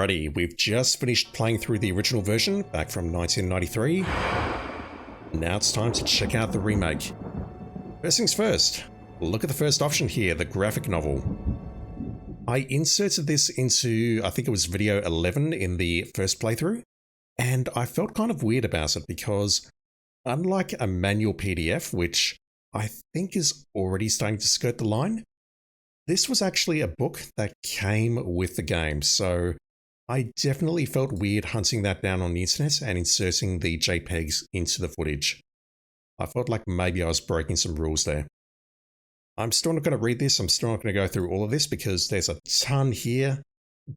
Alrighty, we've just finished playing through the original version back from 1993. Now it's time to check out the remake. First things first, look at the first option here, the graphic novel. I inserted this into, I think it was video 11 in the first playthrough, and I felt kind of weird about it because unlike a manual PDF, which I think is already starting to skirt the line, this was actually a book that came with the game, so I definitely felt weird hunting that down on the internet and inserting the JPEGs into the footage. I felt like maybe I was breaking some rules there. I'm still not going to read this, I'm still not going to go through all of this because there's a ton here,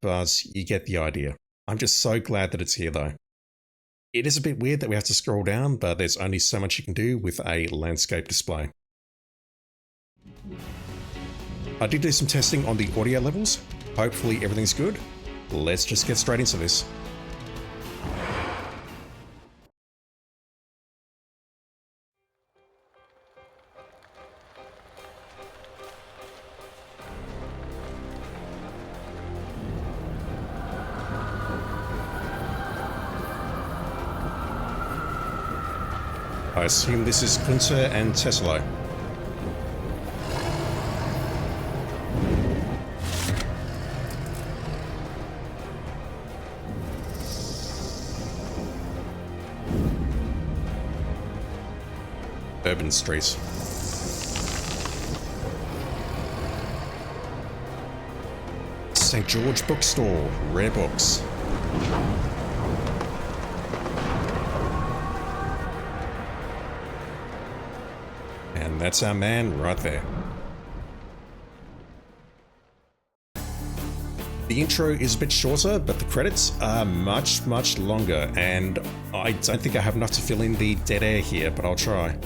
but you get the idea. I'm just so glad that it's here though. It is a bit weird that we have to scroll down, but there's only so much you can do with a landscape display. I did do some testing on the audio levels. Hopefully everything's good. Let's just get straight into this. I assume this is Gunther and Tesla. Urban Street. St. George Bookstore, rare books. And that's our man right there. The intro is a bit shorter, but the credits are much, much longer, and I don't think I have enough to fill in the dead air here, but I'll try.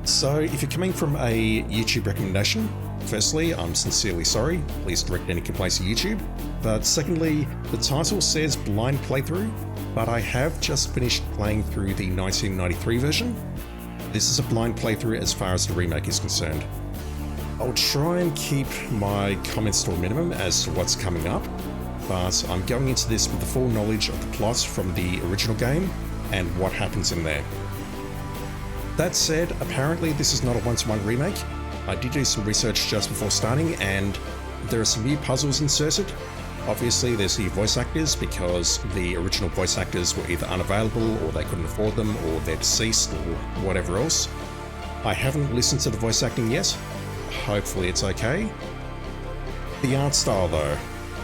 So, if you're coming from a YouTube recommendation, firstly, I'm sincerely sorry, please direct any complaints to YouTube. But secondly, the title says blind playthrough, but I have just finished playing through the 1993 version. This is a blind playthrough as far as the remake is concerned. I'll try and keep my comments to a minimum as to what's coming up, but I'm going into this with the full knowledge of the plot from the original game and what happens in there. That said, apparently this is not a one-to-one remake. I did do some research just before starting, and there are some new puzzles inserted. Obviously there's the voice actors because the original voice actors were either unavailable or they couldn't afford them or they're deceased or whatever else. I haven't listened to the voice acting yet. Hopefully it's okay. The art style though.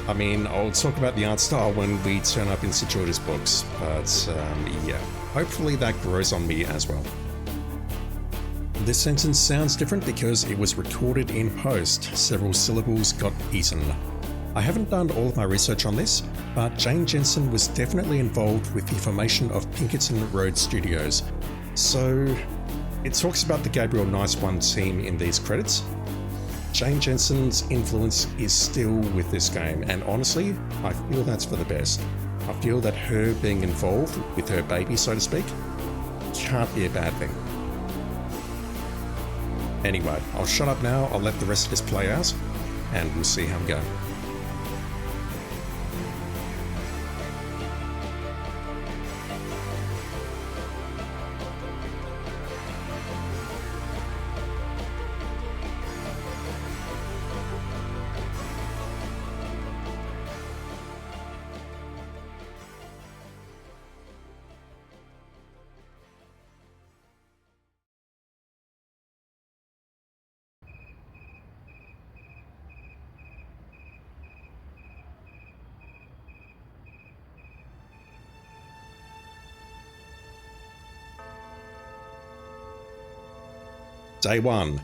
I mean, I'll talk about the art style when we turn up in St. George's books, but yeah, hopefully that grows on me as well. This sentence sounds different because it was recorded in post. Several syllables got eaten. I haven't done all of my research on this, but Jane Jensen was definitely involved with the formation of Pinkerton Road Studios. So it talks about the Gabriel Knight 1 team in these credits. Jane Jensen's influence is still with this game, and honestly, I feel that's for the best. I feel that her being involved with her baby, so to speak, can't be a bad thing. Anyway, I'll shut up now, I'll let the rest of this play out, and we'll see how we go. Day 1.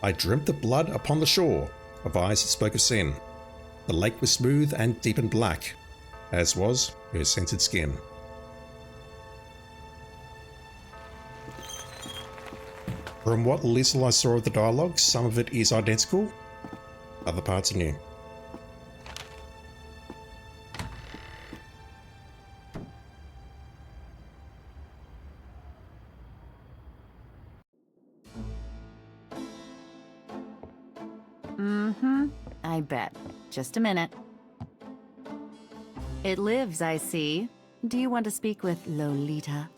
I dreamt the blood upon the shore, of eyes that spoke of sin. The lake was smooth and deep and black, as was her scented skin. From what little I saw of the dialogue, some of it is identical, other parts are new. Mm-hmm. I bet. Just a minute. It lives, I see. Do you want to speak with Lolita?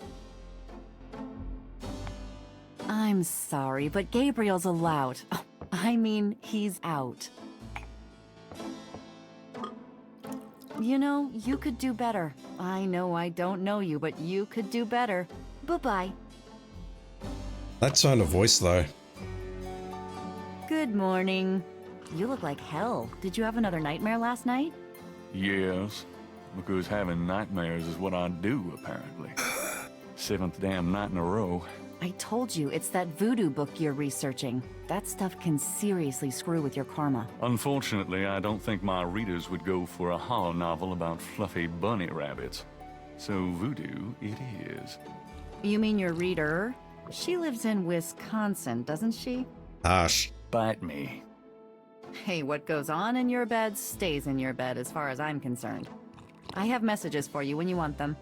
I'm sorry, but Gabriel's a lout. I mean, he's out. You know, you could do better. I know I don't know you, but you could do better. Bye-bye. That tone of voice, though. Good morning. You look like hell. Did you have another nightmare last night? Yes, because having nightmares is what I do, apparently. 7th damn night in a row. I told you, it's that voodoo book you're researching. That stuff can seriously screw with your karma. Unfortunately, I don't think my readers would go for a horror novel about fluffy bunny rabbits. So voodoo it is. You mean your reader? She lives in Wisconsin, doesn't she? Harsh. Bite me. Hey, what goes on in your bed stays in your bed as far as I'm concerned. I have messages for you when you want them.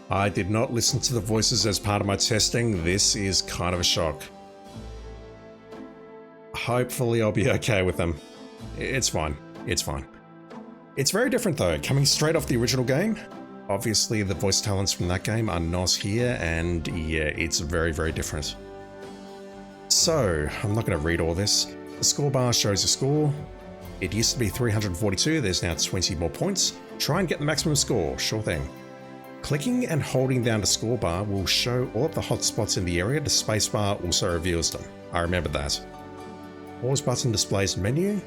I did not listen to the voices as part of my testing. This is kind of a shock. Hopefully I'll be okay with them. It's fine. It's fine. It's very different though, coming straight off the original game. Obviously the voice talents from that game are not here, and yeah, it's very, very different. So, I'm not going to read all this. The score bar shows your score. It used to be 342, there's now 20 more points. Try and get the maximum score, sure thing. Clicking and holding down the score bar will show all of the hotspots in the area. The spacebar also reveals them. I remember that. Pause button displays menu.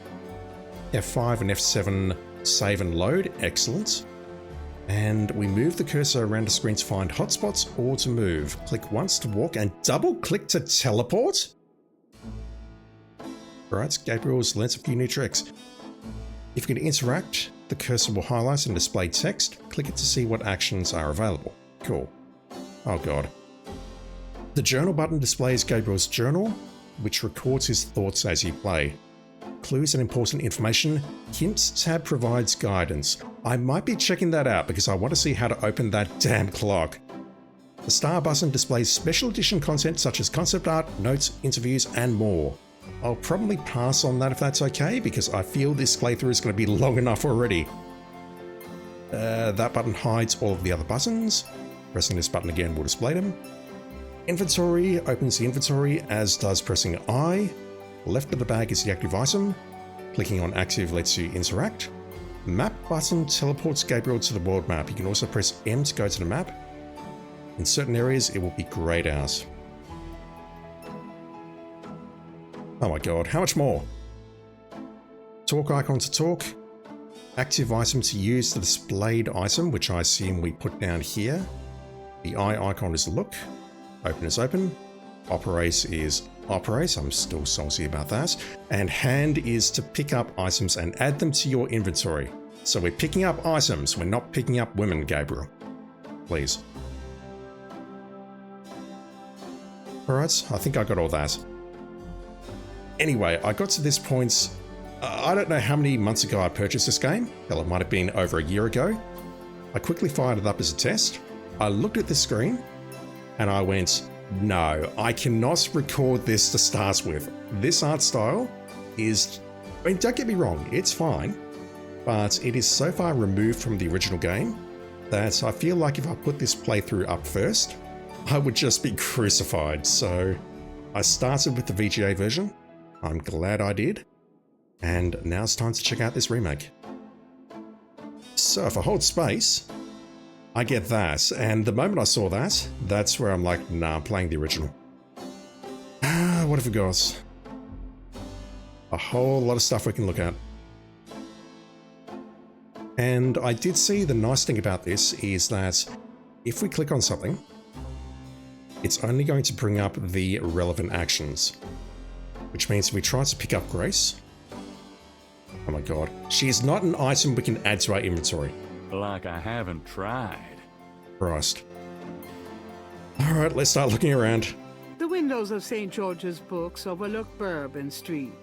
F5 and F7 save and load, excellent. And we move the cursor around the screen to find hotspots or to move. Click once to walk and double click to teleport? Alright, Gabriel's learnt a few new tricks. If you can interact, the cursor will highlight and display text. Click it to see what actions are available. Cool. Oh god. The journal button displays Gabriel's journal, which records his thoughts as you play. Clues and important information. Hints tab provides guidance. I might be checking that out because I want to see how to open that damn clock. The star button displays special edition content such as concept art, notes, interviews, and more. I'll probably pass on that if that's okay, because I feel this playthrough is going to be long enough already. That button hides all of the other buttons. Pressing this button again will display them. Inventory opens the inventory, as does pressing I. Left of the bag is the active item. Clicking on active lets you interact. Map button teleports Gabriel to the world map. You can also press M to go to the map. In certain areas, it will be grayed out. Oh my god, how much more? Talk icon to talk. Active item to use the displayed item, which I assume we put down here. The eye icon is look. Open is open. Operate is operate. I'm still salty about that. And hand is to pick up items and add them to your inventory. So we're picking up items. We're not picking up women, Gabriel. Please. Alright, I think I got all that. Anyway, I got to this point, I don't know how many months ago I purchased this game. Hell, it might have been over a year ago. I quickly fired it up as a test. I looked at the screen and I went, no, I cannot record this to start with. This art style is, I mean, don't get me wrong, it's fine, but it is so far removed from the original game that I feel like if I put this playthrough up first, I would just be crucified. So I started with the VGA version. I'm glad I did. And now it's time to check out this remake. So if I hold space, I get that. And the moment I saw that, that's where I'm like, nah, I'm playing the original. What have we got? A whole lot of stuff we can look at. And I did see the nice thing about this is that if we click on something, it's only going to bring up the relevant actions. Which means if we try to pick up Grace... Oh my god. She is not an item we can add to our inventory. Like I haven't tried. Christ. Alright, let's start looking around. The windows of St. George's Books overlook Bourbon Street.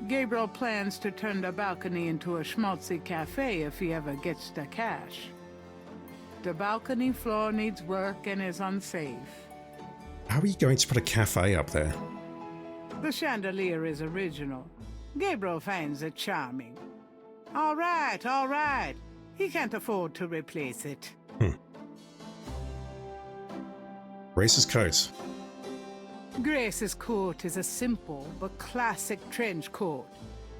Gabriel plans to turn the balcony into a schmaltzy cafe if he ever gets the cash. The balcony floor needs work and is unsafe. How are you going to put a cafe up there? The chandelier is original. Gabriel finds it charming. All right. He can't afford to replace it. Grace's coat. Grace's coat is a simple but classic trench coat.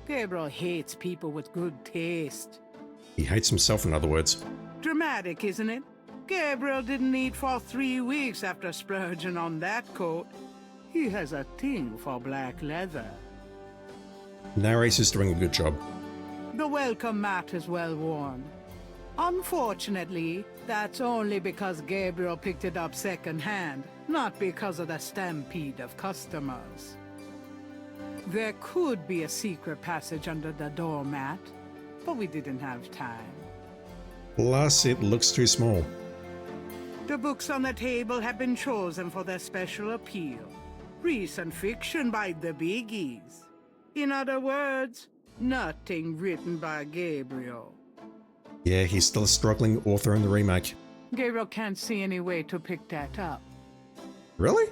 Gabriel hates people with good taste. He hates himself, in other words. Dramatic, isn't it? Gabriel didn't eat for 3 weeks after splurging on that coat. He has a thing for black leather. Narrator's doing a good job. The welcome mat is well worn. Unfortunately, that's only because Gabriel picked it up second-hand, not because of the stampede of customers. There could be a secret passage under the doormat, but we didn't have time. Plus, it looks too small. The books on the table have been chosen for their special appeal. Recent fiction by the biggies. In other words, nothing written by Gabriel. Yeah, he's still a struggling author in the remake. Gabriel can't see any way to pick that up. Really?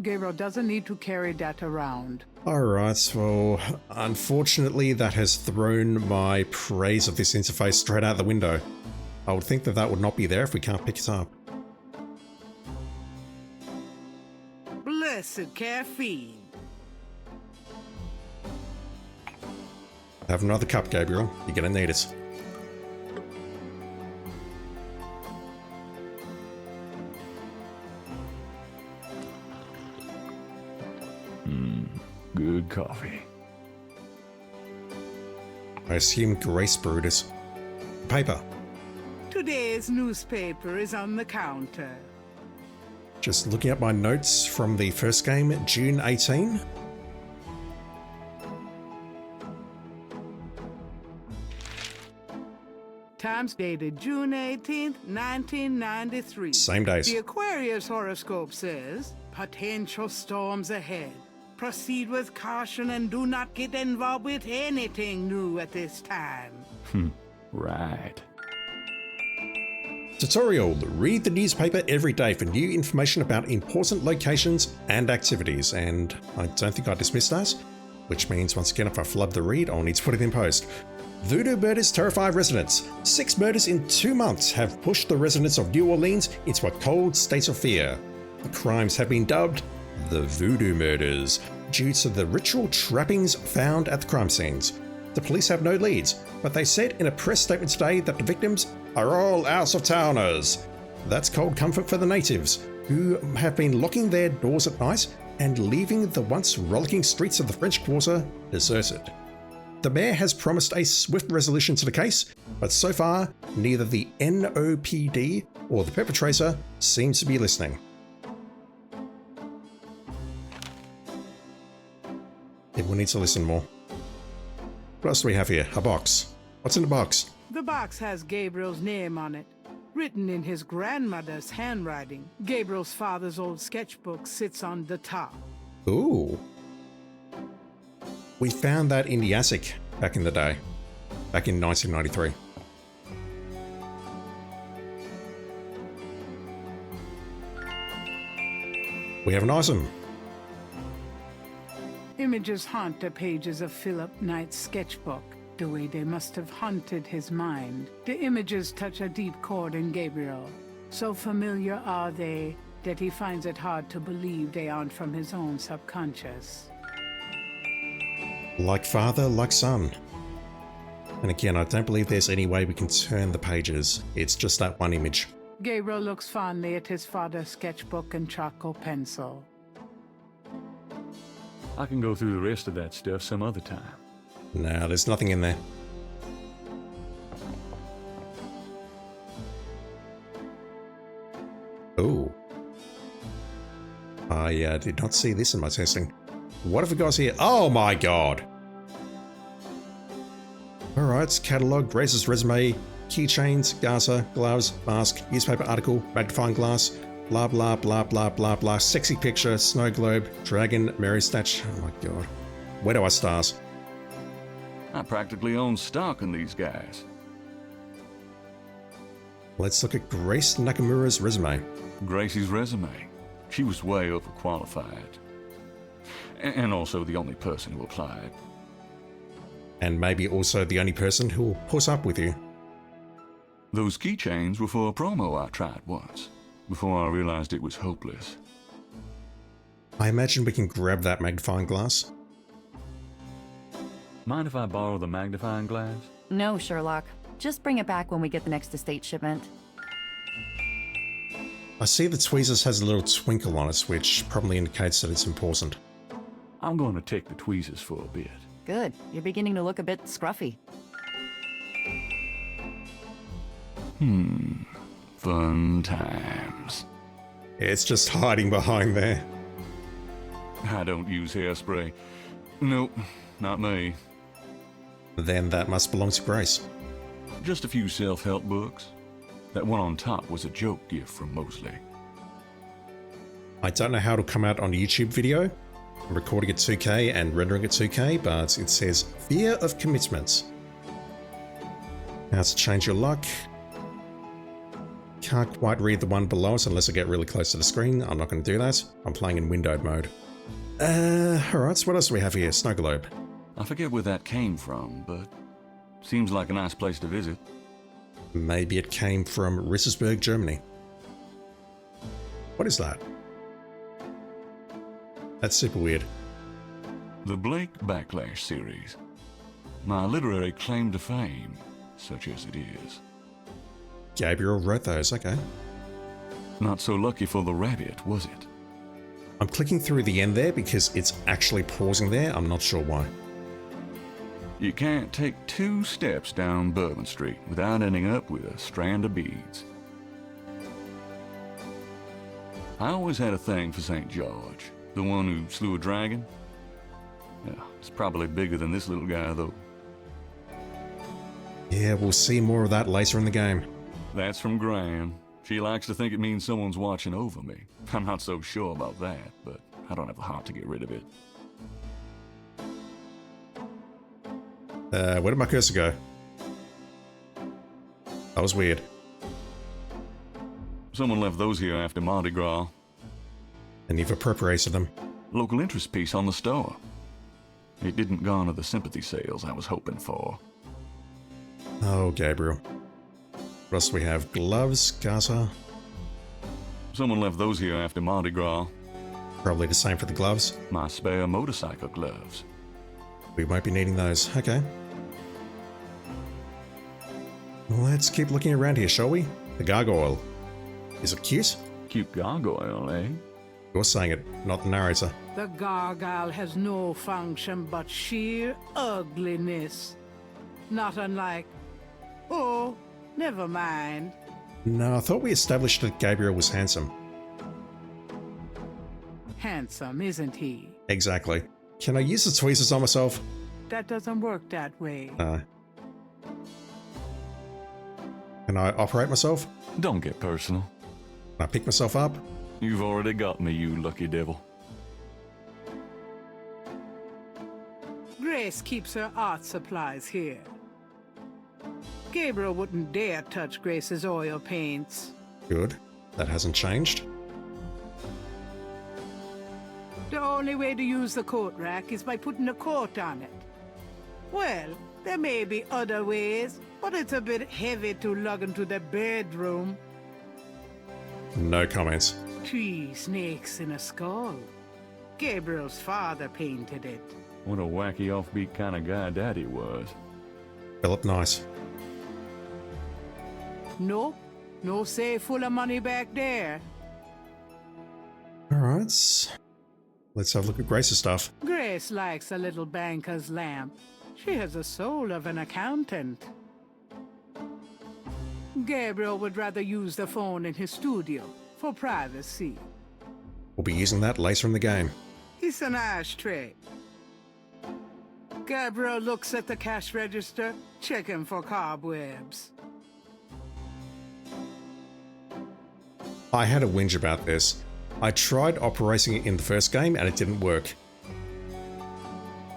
Gabriel doesn't need to carry that around. Alright, well, unfortunately that has thrown my praise of this interface straight out the window. I would think that would not be there if we can't pick it up. Blessed caffeine. Have another cup, Gabriel. You're gonna need it. Good coffee. I assume Grace brewed it. Paper. Today's newspaper is on the counter. Just looking at my notes from the first game, June 18. Times dated June 18th, 1993. Same days. The Aquarius horoscope says, potential storms ahead. Proceed with caution and do not get involved with anything new at this time. Right. Tutorial. Read the newspaper every day for new information about important locations and activities. And I don't think I dismissed that, which means once again if I flub the read, I'll need to put it in post. Voodoo murders terrify residents. 6 murders in 2 months have pushed the residents of New Orleans into a cold state of fear. The crimes have been dubbed the Voodoo Murders, due to the ritual trappings found at the crime scenes. The police have no leads, but they said in a press statement today that the victims are all out-of-towners. That's cold comfort for the natives, who have been locking their doors at night and leaving the once rollicking streets of the French Quarter deserted. The mayor has promised a swift resolution to the case, but so far, neither the NOPD or the perpetrator seems to be listening. People need to listen more. What else do we have here? A box. What's in the box? The box has Gabriel's name on it, written in his grandmother's handwriting. Gabriel's father's old sketchbook sits on the top. Ooh. We found that in the attic back in the day. Back in 1993. We have an item. Images haunt the pages of Philip Knight's sketchbook, the way they must have haunted his mind. The images touch a deep chord in Gabriel. So familiar are they that he finds it hard to believe they aren't from his own subconscious. Like father, like son. And again, I don't believe there's any way we can turn the pages. It's just that one image. Gabriel looks fondly at his father's sketchbook and charcoal pencil. I can go through the rest of that stuff some other time. No, there's nothing in there. Oh. I did not see this in my testing. What have we got here? Oh my god! Alright, catalogue, Grace's resume, keychains, garter, gloves, mask, newspaper article, magnifying glass, blah blah blah blah blah blah, sexy picture, snow globe, dragon, Mary statue. Oh my god. Where do I start? I practically own stock in these guys. Let's look at Grace Nakamura's resume. Gracie's resume. She was way overqualified. And also the only person who applied. And maybe also the only person who will put up with you. Those keychains were for a promo I tried once, before I realized it was hopeless. I imagine we can grab that magnifying glass. Mind if I borrow the magnifying glass? No, Sherlock. Just bring it back when we get the next estate shipment. I see the tweezers has a little twinkle on it, which probably indicates that it's important. I'm going to take the tweezers for a bit. Good. You're beginning to look a bit scruffy. Fun times. It's just hiding behind there. I don't use hairspray. Nope, not me. Then that must belong to Grace. Just a few self-help books. That one on top was a joke gift from Mosley. I don't know how it'll come out on a YouTube video. I'm recording at 2K and rendering at 2K, but it says fear of commitment. How to change your luck. Can't quite read the one below us unless I get really close to the screen. I'm not going to do that. I'm playing in windowed mode. Alright, so what else do we have here? Snow globe. I forget where that came from, but seems like a nice place to visit. Maybe it came from Rissersburg, Germany. What is that? That's super weird. The Blake Backlash series. My literary claim to fame, such as it is. Gabriel wrote those, okay. Not so lucky for the rabbit, was it? I'm clicking through the end there because it's actually pausing there. I'm not sure why. You can't take 2 steps down Bourbon Street without ending up with a strand of beads. I always had a thing for St. George, the one who slew a dragon. Yeah, it's probably bigger than this little guy, though. Yeah, we'll see more of that later in the game. That's from Gran. She likes to think it means someone's watching over me. I'm not so sure about that, but I don't have the heart to get rid of it. Where did my cursor go? That was weird. Someone left those here after Mardi Gras. And you've appropriated them. Local interest piece on the store. It didn't garner the sympathy sales I was hoping for. Oh, Gabriel. What else do we have? Gloves, Gaza. Someone left those here after Mardi Gras. Probably the same for the gloves. My spare motorcycle gloves. We won't be needing those. Okay. Let's keep looking around here, shall we? The gargoyle. Is it cute? Cute gargoyle, eh? You're saying it, not the narrator. The gargoyle has no function but sheer ugliness. Not unlike... Oh, never mind. No, I thought we established that Gabriel was handsome. Handsome, isn't he? Exactly. Can I use the tweezers on myself? That doesn't work that way. Can I operate myself? Don't get personal. Can I pick myself up? You've already got me, you lucky devil. Grace keeps her art supplies here. Gabriel wouldn't dare touch Grace's oil paints. Good. That hasn't changed. The only way to use the coat rack is by putting a coat on it. Well, there may be other ways, but it's a bit heavy to lug into the bedroom. No comments. 3 snakes in a skull. Gabriel's father painted it. What a wacky offbeat kind of guy Daddy was. Philip Nice. Nope, no safe full of money back there. Alright. Let's have a look at Grace's stuff. Grace likes a little banker's lamp. She has the soul of an accountant. Gabriel would rather use the phone in his studio for privacy. We'll be using that later in the game. It's an ashtray. Gabriel looks at the cash register, checking for cobwebs. I had a whinge about this. I tried operating it in the first game and it didn't work.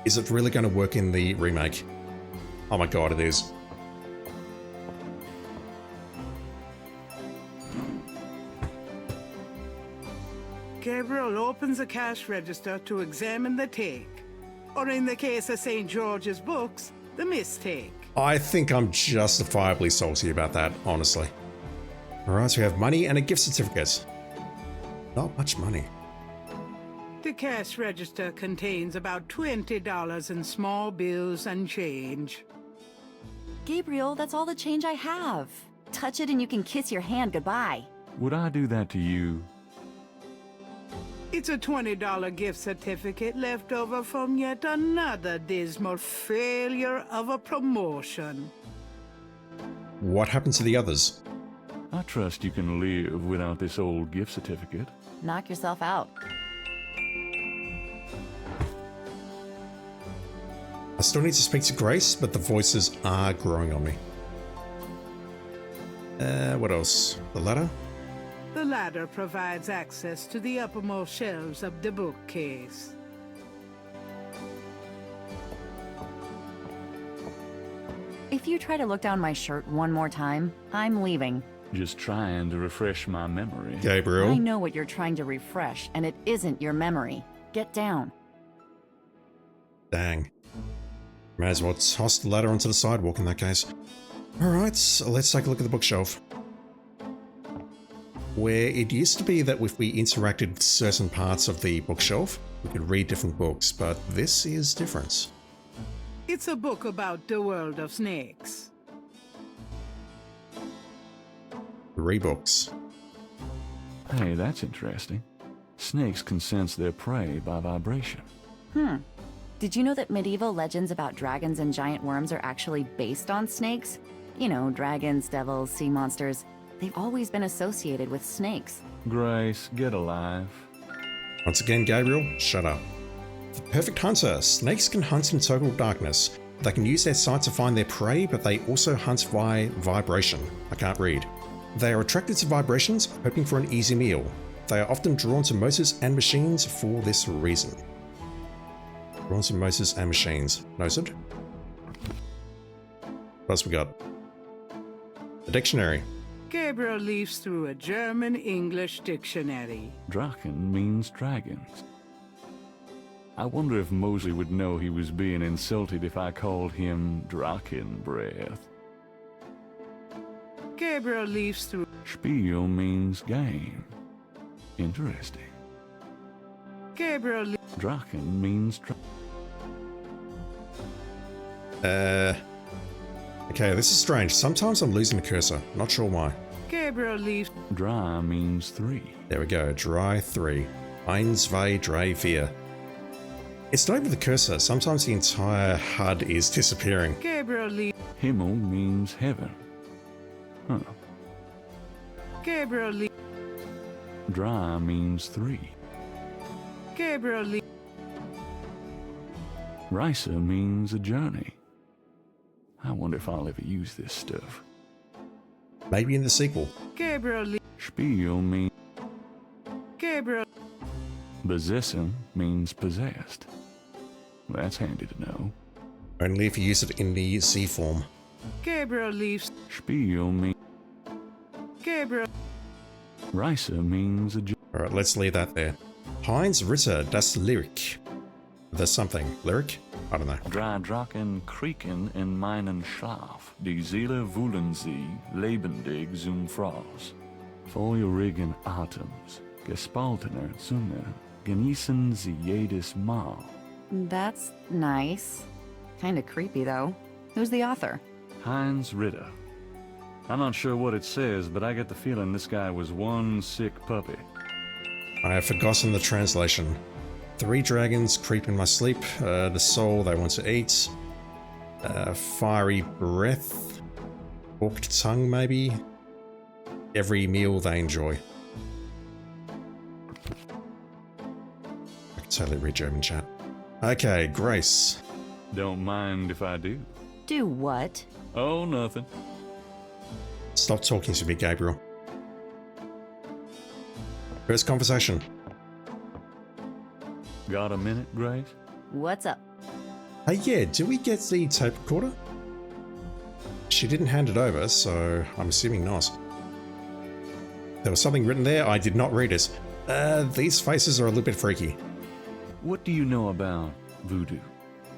Is it really going to work in the remake? Oh my god, it is. Gabriel opens the cash register to examine the take. Or in the case of St. George's books, The mistake. I think I'm justifiably salty about that, honestly. Alright, so we have money and a gift certificate. Not much money. The cash register contains about $20 in small bills and change. Gabriel, that's all the change I have. Touch it and you can kiss your hand goodbye. Would I do that to you? It's a $20 gift certificate left over from yet another dismal failure of a promotion. What happened to the others? I trust you can live without this old gift certificate. Knock yourself out. I still need to speak to Grace, but the voices are growing on me. What else? The ladder? The ladder provides access to the uppermost shelves of the bookcase. If you try to look down my shirt one more time, I'm leaving. Just trying to refresh my memory. Gabriel? I know what you're trying to refresh, and it isn't your memory. Get down. Dang. May as well toss the ladder onto the sidewalk in that case. Alright, so let's take a look at the bookshelf. Where it used to be that if we interacted with certain parts of the bookshelf, we could read different books, but this is different. It's a book about the world of snakes. 3 books. Hey, that's interesting. Snakes can sense their prey by vibration. Did you know that medieval legends about dragons and giant worms are actually based on snakes? You know, dragons, devils, sea monsters. They've always been associated with snakes. Grace, get alive. Once again, Gabriel, shut up. The perfect hunter. Snakes can hunt in total darkness. They can use their sight to find their prey, but they also hunt by vibration. I can't read. They are attracted to vibrations, hoping for an easy meal. They are often drawn to motors and machines for this reason. Drawn to motors and machines. Noted. What else we got? The dictionary. Gabriel leafs through a German-English dictionary. Drachen means dragons. I wonder if Mosley would know he was being insulted if I called him Drachen Breath. Gabriel leafs through... Spiel means game. Interesting. Gabriel Drachen means Okay, this is strange. Sometimes I'm losing the cursor. Not sure why. Gabriel leaves... Dry means 3. There we go. Dry 3. 1, 2, 3, 4. It's not even the cursor. Sometimes the entire HUD is disappearing. Gabriel leaves... Himmel means heaven. Huh. Gabriel leaves... Dry means 3. Gabriel leaves... Reise means a journey. I wonder if I'll ever use this stuff. Maybe in the sequel. Gabriel leaves... Spiel means... Gabriel... Besessen means possessed. That's handy to know. Only if you use it in the C form. Gabriel leaves... Spiel means... Gabriel... Reise means a Alright, let's leave that there. Heinz Ritter, das Lyrik. There's something. Lyric? I don't know. Drei Drachen kriegen in meinen Schlaf. Die Seele wühlen sie, lebendig zum Fraß. Feurigen Atems, gespaltener Zunge, genießen sie jedes Mal. That's nice. Kinda creepy, though. Who's the author? Heinz Ritter. I'm not sure what it says, but I get the feeling this guy was one sick puppy. I have forgotten the translation. 3 dragons creep in my sleep. The soul they want to eat. Fiery breath. Forked tongue, maybe. Every meal they enjoy. I can totally read German chat. Okay, Grace. Don't mind if I do. Do what? Oh, nothing. Stop talking to me, Gabriel. First conversation. Got a minute, Grace? What's up? Hey, yeah, do we get the tape recorder? She didn't hand it over, so I'm assuming not. There was something written there, I did not read it. These faces are a little bit freaky. What do you know about voodoo?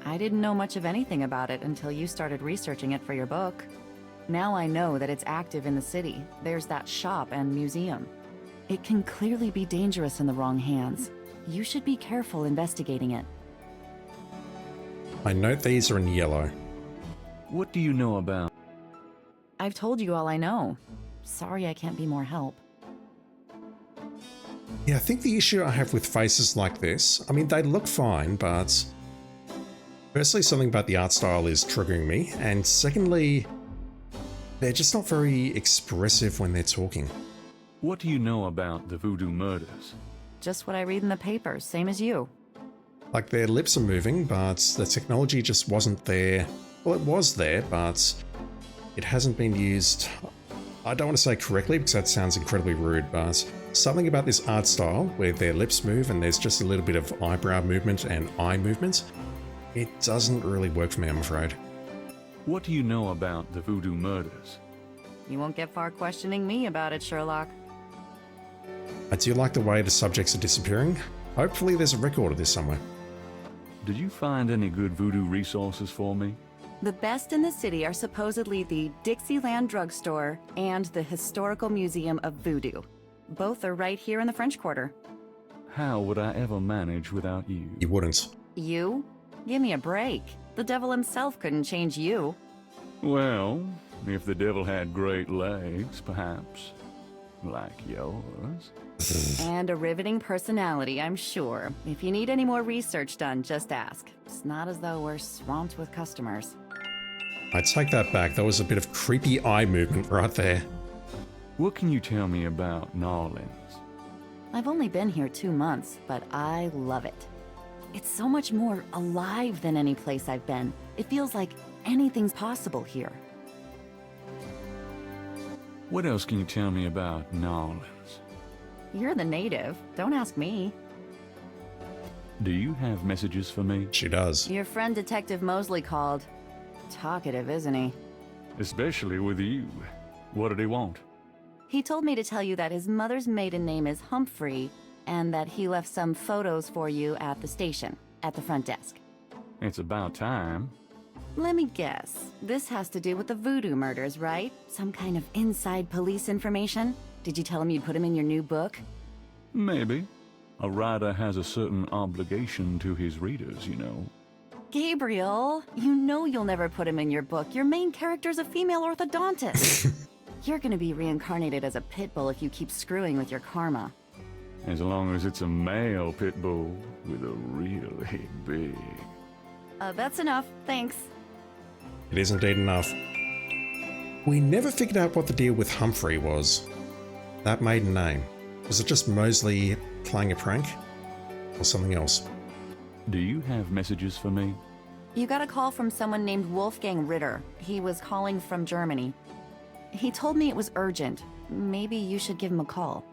I didn't know much of anything about it until you started researching it for your book. Now I know that it's active in the city. There's that shop and museum. It can clearly be dangerous in the wrong hands. You should be careful investigating it. I note these are in yellow. What do you know about? I've told you all I know. Sorry I can't be more help. Yeah, I think the issue I have with faces like this, I mean, they look fine, but firstly, something about the art style is triggering me, and secondly, they're just not very expressive when they're talking. What do you know about the voodoo murders? Just what I read in the papers, same as you. Like, their lips are moving, but the technology just wasn't there. Well, it was there, but it hasn't been used. I don't want to say correctly because that sounds incredibly rude, but something about this art style where their lips move and there's just a little bit of eyebrow movement and eye movement, it doesn't really work for me, I'm afraid. What do you know about the voodoo murders? You won't get far questioning me about it, Sherlock. I do like the way the subjects are disappearing. Hopefully there's a record of this somewhere. Did you find any good voodoo resources for me? The best in the city are supposedly the Dixieland Drugstore and the Historical Museum of Voodoo. Both are right here in the French Quarter. How would I ever manage without you? You wouldn't. You? Give me a break. The devil himself couldn't change you. Well, if the devil had great legs, perhaps. Like yours. And a riveting personality, I'm sure. If you need any more research done, just ask. It's not as though we're swamped with customers. I take that back. That was a bit of creepy eye movement right there. What can you tell me about Narlins? I've only been here 2 months, but I love it. It's so much more alive than any place I've been. It feels like anything's possible here. What else can you tell me about Narlins? You're the native. Don't ask me. Do you have messages for me? She does. Your friend Detective Mosley called. Talkative, isn't he? Especially with you. What did he want? He told me to tell you that his mother's maiden name is Humphrey, and that he left some photos for you at the station, at the front desk. It's about time. Let me guess. This has to do with the voodoo murders, right? Some kind of inside police information? Did you tell him you'd put him in your new book? Maybe. A writer has a certain obligation to his readers, you know. Gabriel, you know you'll never put him in your book. Your main character's a female orthodontist. You're gonna be reincarnated as a pit bull if you keep screwing with your karma. As long as it's a male pit bull with a really big... That's enough, thanks. It is indeed enough. We never figured out what the deal with Humphrey was. That maiden name. Was it just Mosley playing a prank? Or something else? Do you have messages for me? You got a call from someone named Wolfgang Ritter. He was calling from Germany. He told me it was urgent. Maybe you should give him a call.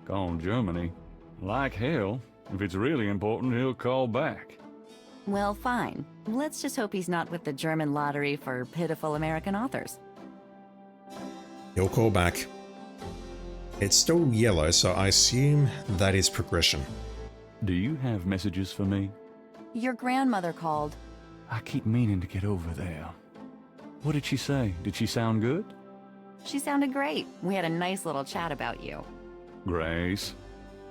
Call Germany? Like hell. If it's really important, he'll call back. Well, fine. Let's just hope he's not with the German lottery for pitiful American authors. He'll call back. It's still yellow, so I assume that is progression. Do you have messages for me? Your grandmother called. I keep meaning to get over there. What did she say? Did she sound good? She sounded great. We had a nice little chat about you. Grace.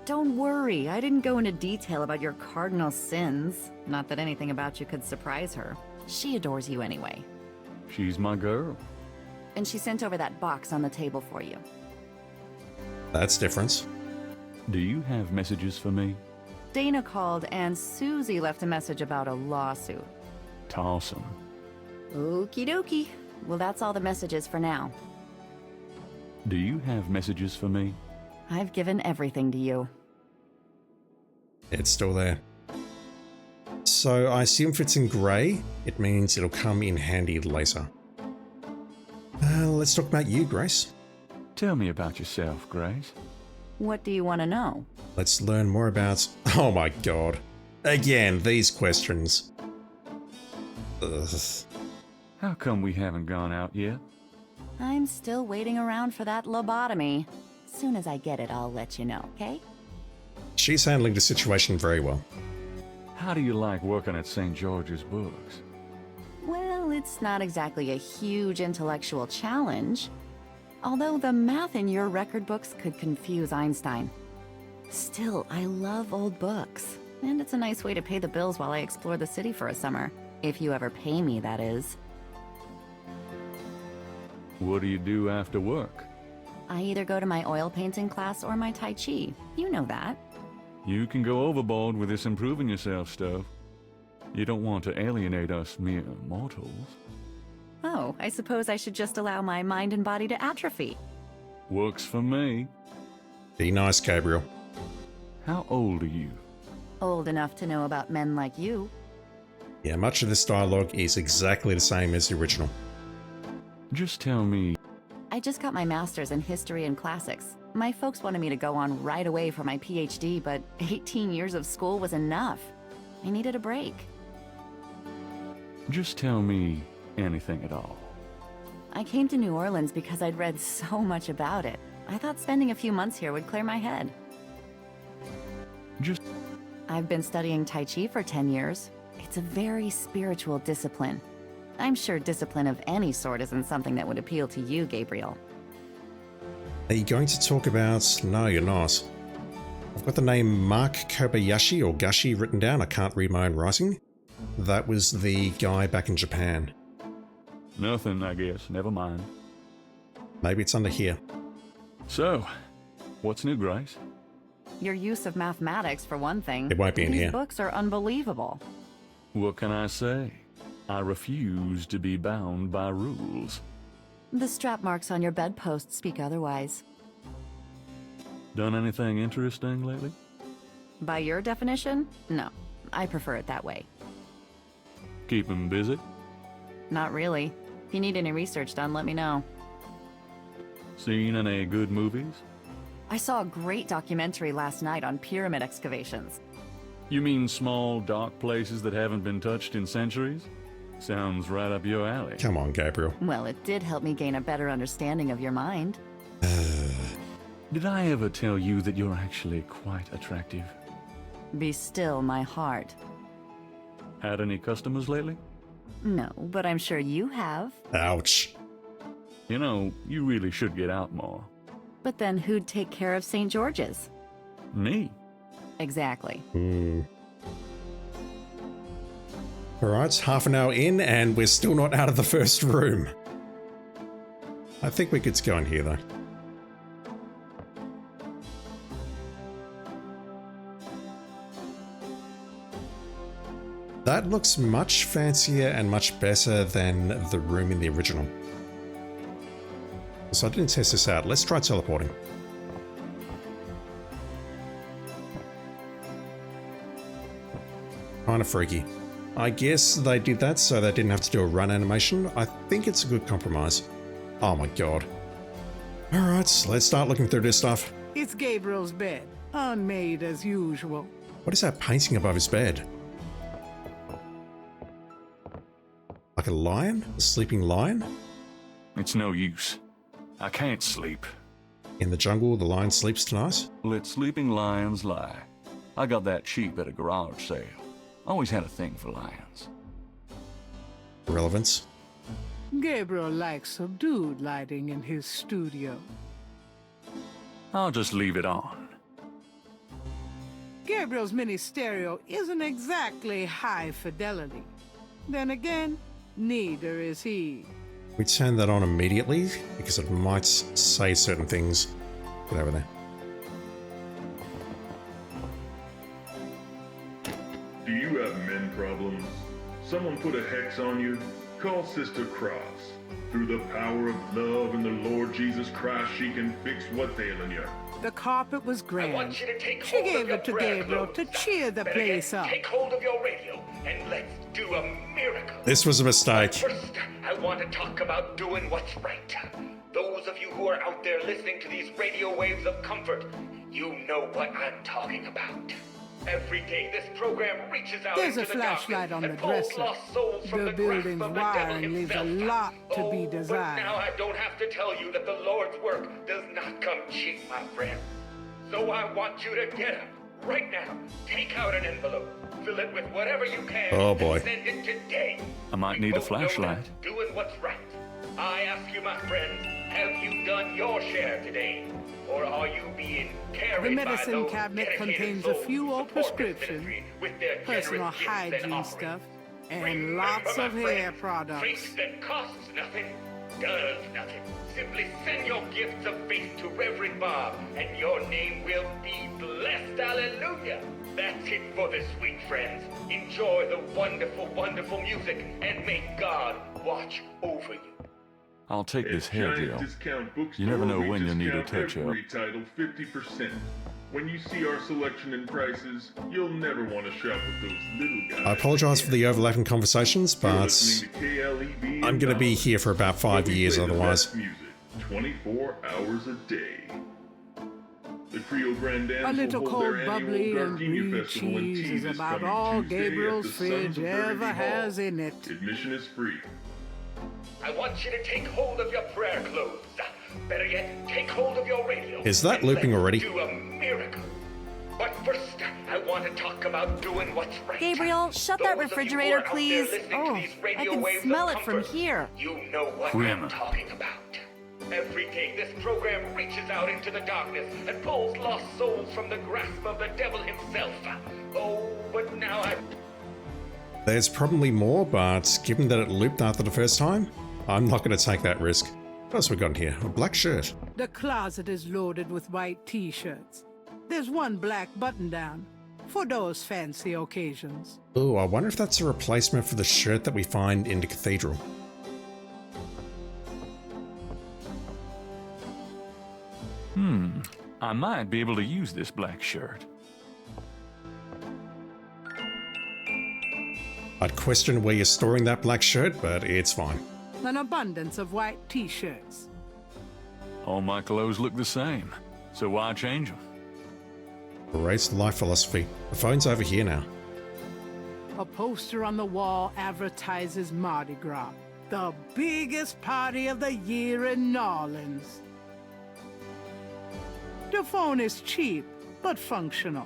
Don't worry, I didn't go into detail about your cardinal sins. Not that anything about you could surprise her. She adores you anyway. She's my girl. And she sent over that box on the table for you. That's different. Do you have messages for me? Dana called and Susie left a message about a lawsuit. Toss 'em. Okie dokie. Well, that's all the messages for now. Do you have messages for me? I've given everything to you. It's still there. So I assume if it's in grey, it means it'll come in handy later. Let's talk about you, Grace. Tell me about yourself, Grace. What do you want to know? Let's learn more about... Oh my god. Again, these questions. Ugh. How come we haven't gone out yet? I'm still waiting around for that lobotomy. Soon as I get it, I'll let you know, okay? She's handling the situation very well. How do you like working at St. George's Books? Well, it's not exactly a huge intellectual challenge. Although the math in your record books could confuse Einstein. Still, I love old books. And it's a nice way to pay the bills while I explore the city for a summer. If you ever pay me, that is. What do you do after work? I either go to my oil painting class or my Tai Chi. You know that. You can go overboard with this improving yourself stuff. You don't want to alienate us mere mortals. Oh, I suppose I should just allow my mind and body to atrophy. Works for me. Be nice, Gabriel. How old are you? Old enough to know about men like you. Yeah, much of this dialogue is exactly the same as the original. Just tell me. I just got my master's in history and classics. My folks wanted me to go on right away for my PhD, but 18 years of school was enough. I needed a break. Just tell me anything at all. I came to New Orleans because I'd read so much about it. I thought spending a few months here would clear my head. Just... I've been studying Tai Chi for 10 years. It's a very spiritual discipline. I'm sure discipline of any sort isn't something that would appeal to you, Gabriel. Are you going to talk about... No, you're not. I've got the name Mark Kobayashi or Gashi written down. I can't read my own writing. That was the guy back in Japan. Nothing, I guess. Never mind. Maybe it's under here. So, what's new, Grace? Your use of mathematics, for one thing. It won't be in These here. books are unbelievable. What can I say? I refuse to be bound by rules. The strap marks on your bedpost speak otherwise. Done anything interesting lately? By your definition, no. I prefer it that way. Keep 'em busy? Not really. If you need any research done, let me know. Seen any good movies? I saw a great documentary last night on pyramid excavations. You mean small, dark places that haven't been touched in centuries? Sounds right up your alley. Come on, Gabriel. Well, it did help me gain a better understanding of your mind. Did I ever tell you that you're actually quite attractive? Be still, my heart. Had any customers lately? No, but I'm sure you have. Ouch. You know, you really should get out more. But then who'd take care of St. George's? Me? Exactly. Alright, half an hour in and we're still not out of the first room. I think we're good to go in here though. That looks much fancier and much better than the room in the original. So I didn't test this out. Let's try teleporting. Kinda freaky. I guess they did that so they didn't have to do a run animation. I think it's a good compromise. Oh my god. Alright, let's start looking through this stuff. It's Gabriel's bed, unmade as usual. What is that painting above his bed? Like a lion? A sleeping lion? It's no use. I can't sleep. In the jungle, the lion sleeps tonight? Let sleeping lions lie. I got that cheap at a garage sale. Always had a thing for lions. Relevance? Gabriel likes subdued lighting in his studio. I'll just leave it on. Gabriel's mini stereo isn't exactly high fidelity. Then again, neither is he. We turn that on immediately because it might say certain things. Get over there. Do you have men problems? Someone put a hex on you? Call Sister Cross. Through the power of love and the Lord Jesus Christ, she can fix what's ailing you. The carpet was I grand. want you to take She hold gave of your it to prayer Gabriel clothes. to cheer the Better place yet, up. Take hold of your radio and let's do a miracle. This was a mistake. First, I want to talk about doing what's right. Those of you who are out there listening to these radio waves of comfort, you know what I'm talking about. Every day this program reaches out There's into a the flashlight darkness on the and pulls dresser. lost souls from The the grasp building's of the devil wiring leaves a himself. lot to be But desired. now I don't have to tell you that the Lord's work does not come cheap, my friend. So I want you to get up, right now. Take out an envelope, fill it with whatever you can, Oh, boy. and send it today. I might We need a both know flashlight. that doing what's right. I ask you, my friends, have you done your share today? Or are you being carried The by medicine those cabinet dedicated contains a souls few who old support this prescriptions, ministry with their generous personal gifts and hygiene offerings? stuff, and Remember, lots my of friends, hair products. Faith that costs nothing, does nothing. Simply send your gifts of faith to Reverend Bob, and your name will be blessed. Hallelujah. That's it for this week, friends. Enjoy the wonderful, wonderful music, and may God watch over you. I'll take this At hair Giant deal. Discount Bookstore, You never know we when you'll need a discount touch-up. every title 50%. When you see our selection and prices, you'll never want to shop with those little guys. I apologize for the overlapping conversations, You're but listening to KLEB I'm going to be Knowledge, here for about 5 where we years play the otherwise. best music, 24 hours a day. The Creole Grand Dance A little will hold cold their bubbly annual and Gardenia blue Festival in cheese Tea is this about coming all Tuesday at Gabriel's the Sons fridge of Burgundy ever Hall. has in it. Admission is free. I want you to take hold of your prayer clothes. Better yet, take hold of your radio. Is that and looping let's already? Do a miracle. But first, I want to talk about doing what's right. Gabriel, shut that Those of you who refrigerator, are out there please. listening to Oh, these I radio can waves smell of it from comfort, here. You know what Criminal. I'm talking about. Every day, this program reaches out into the darkness and pulls lost souls from the grasp of the devil himself. Oh, but now There's probably more, but given that it looped after the first time, I'm not going to take that risk. What else we got in here? A black shirt. The closet is loaded with white t-shirts. There's one black button-down for those fancy occasions. Ooh, I wonder if that's a replacement for the shirt that we find in the Cathedral. I might be able to use this black shirt. I'd question where you're storing that black shirt, but it's fine. An abundance of white t-shirts. All my clothes look the same, so why change them? Erase life philosophy. The phone's over here now. A poster on the wall advertises Mardi Gras, the biggest party of the year in New Orleans. The phone is cheap, but functional.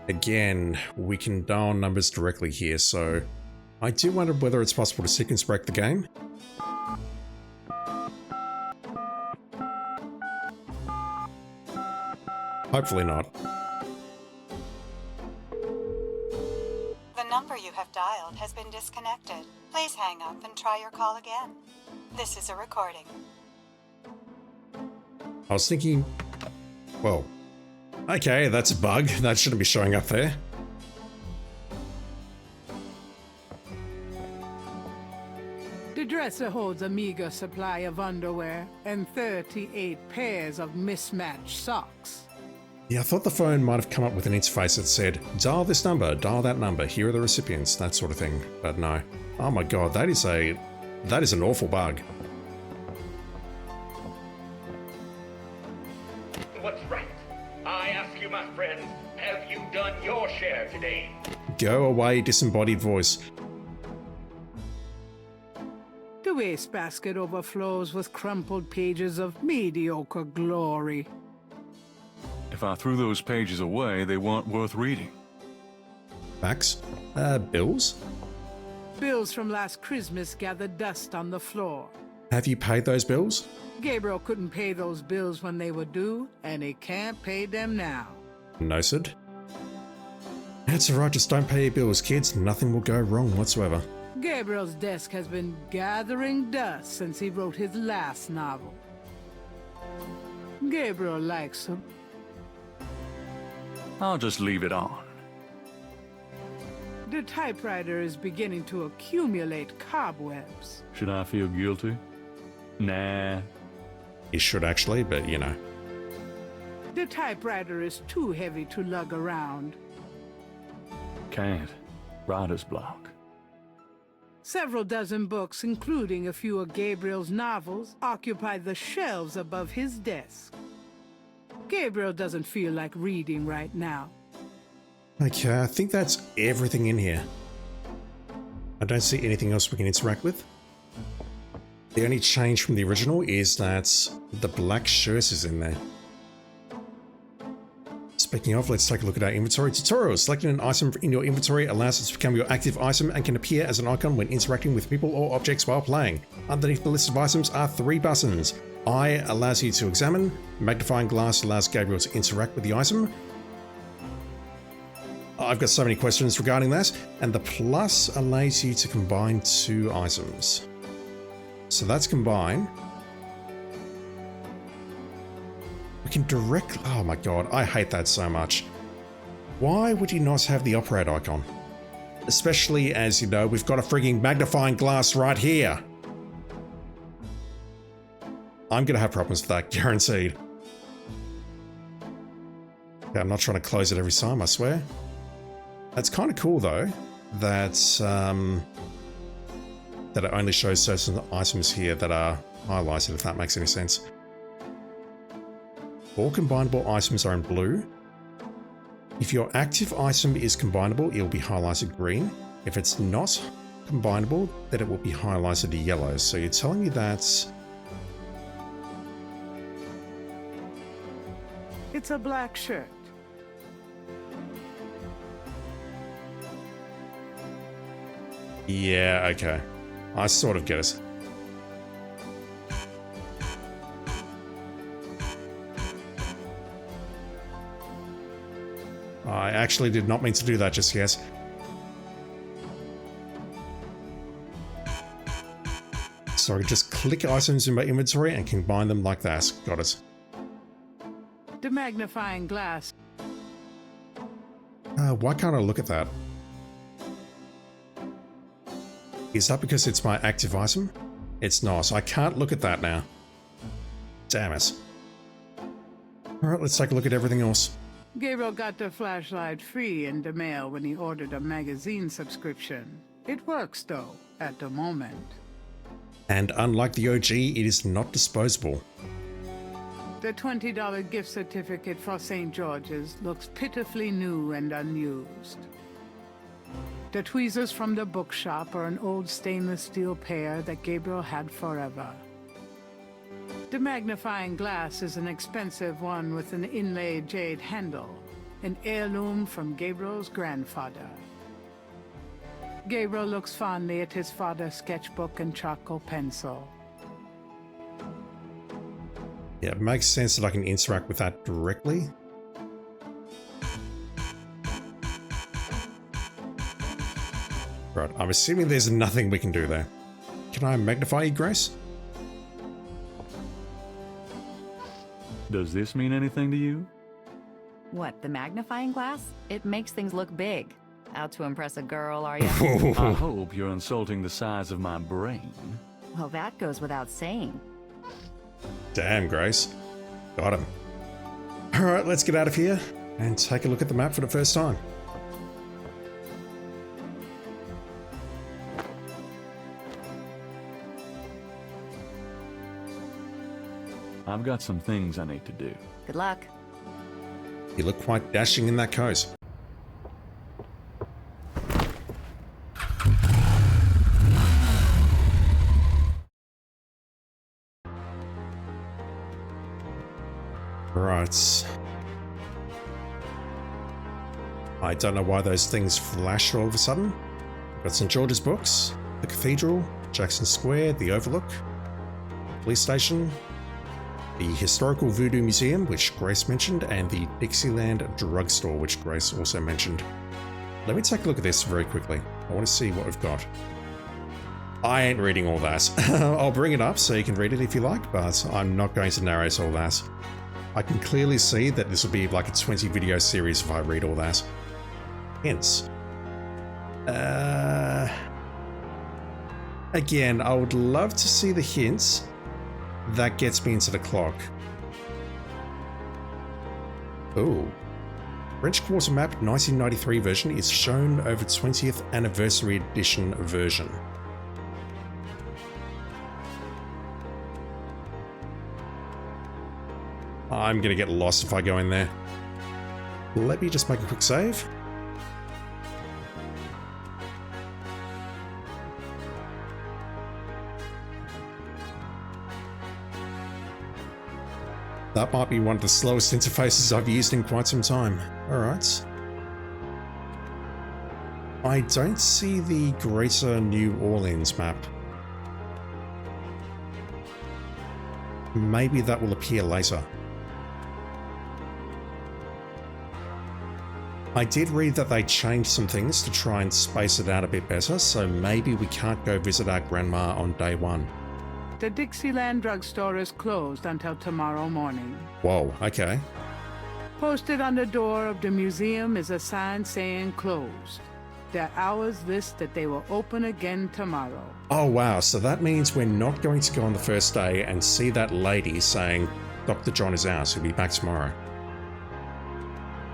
Again, we can dial numbers directly here, so I do wonder whether it's possible to sequence break the game. Hopefully not. The number you have dialed has been disconnected. Please hang up and try your call again. This is a recording. I was thinking, well, okay, that's a bug. That shouldn't be showing up there. The dresser holds a meager supply of underwear and 38 pairs of mismatched socks. Yeah, I thought the phone might have come up with an interface that said, dial this number, dial that number, here are the recipients, that sort of thing. But no. Oh my god, that is an awful bug. what's right. I ask you, my friends, have you done your share today? Go away, disembodied voice. The wastebasket overflows with crumpled pages of mediocre glory. If I threw those pages away, they weren't worth reading. Facts? Bills? Bills from last Christmas gather dust on the floor. Have you paid those bills? Gabriel couldn't pay those bills when they were due, and he can't pay them now. Noted. That's alright, just don't pay your bills, kids. Nothing will go wrong whatsoever. Gabriel's desk has been gathering dust since he wrote his last novel. Gabriel likes him. I'll just leave it on. The typewriter is beginning to accumulate cobwebs. Should I feel guilty? Nah. You should actually, but you know. The typewriter is too heavy to lug around. Can't. Writer's block. Several dozen books, including a few of Gabriel's novels, occupy the shelves above his desk. Gabriel doesn't feel like reading right now. Okay, I think that's everything in here. I don't see anything else we can interact with. The only change from the original is that the black shirt is in there. Speaking of, let's take a look at our inventory tutorial. Selecting an item in your inventory allows it to become your active item and can appear as an icon when interacting with people or objects while playing. Underneath the list of items are 3 buttons. Eye allows you to examine, magnifying glass allows Gabriel to interact with the item. I've got so many questions regarding that, and the plus allows you to combine 2 items. So that's combine. We can directly... Oh my god, I hate that so much. Why would you not have the operate icon? Especially as, you know, we've got a frigging magnifying glass right here. I'm gonna have problems with that, guaranteed. Yeah, I'm not trying to close it every time, I swear. That's kind of cool though, that that it only shows certain items here that are highlighted, if that makes any sense. All combinable items are in blue. If your active item is combinable, it will be highlighted green. If it's not combinable, then it will be highlighted yellow. So you're telling me that... It's a black shirt. Yeah, okay. I sort of get it. I actually did not mean to do that just yet. So I just click items in my inventory and combine them like that. Got it. The magnifying glass. Why can't I look at that? Is that because it's my active item? It's not. I can't look at that now. Damn it. Alright, let's take a look at everything else. Gabriel got the flashlight free in the mail when he ordered a magazine subscription. It works though, at the moment. And unlike the OG, it is not disposable. The $20 gift certificate for St. George's looks pitifully new and unused. The tweezers from the bookshop are an old stainless steel pair that Gabriel had forever. The magnifying glass is an expensive one with an inlaid jade handle, an heirloom from Gabriel's grandfather. Gabriel looks fondly at his father's sketchbook and charcoal pencil. Yeah, it makes sense that I can interact with that directly. Right, I'm assuming there's nothing we can do there. Can I magnify you, Grace? Does this mean anything to you? What, the magnifying glass? It makes things look big. Out to impress a girl, are you? I hope you're insulting the size of my brain. Well, that goes without saying. Damn, Grace. Got him. Alright, let's get out of here and take a look at the map for the first time. I've got some things I need to do. Good luck. You look quite dashing in that coat. Right. I don't know why those things flashed all of a sudden. Got St. George's books, the Cathedral, Jackson Square, the Overlook, police station, the Historical Voodoo Museum, which Grace mentioned, and the Dixieland Drugstore, which Grace also mentioned. Let me take a look at this very quickly. I want to see what we've got. I ain't reading all that. I'll bring it up so you can read it if you like, but I'm not going to narrate all that. I can clearly see that this will be like a 20 video series if I read all that. Hence. Again, I would love to see the hints. That gets me into the clock. Ooh. French Quarter Map 1993 version is shown over 20th Anniversary Edition version. I'm gonna get lost if I go in there. Let me just make a quick save. That might be one of the slowest interfaces I've used in quite some time. Alright. I don't see the Greater New Orleans map. Maybe that will appear later. I did read that they changed some things to try and space it out a bit better, so maybe we can't go visit our grandma on day one. The Dixieland drugstore is closed until tomorrow morning. Whoa, okay. Posted on the door of the museum is a sign saying closed. Their hours list that they will open again tomorrow. Oh wow, so that means we're not going to go on the first day and see that lady saying, Dr. John is out, he'll be back tomorrow.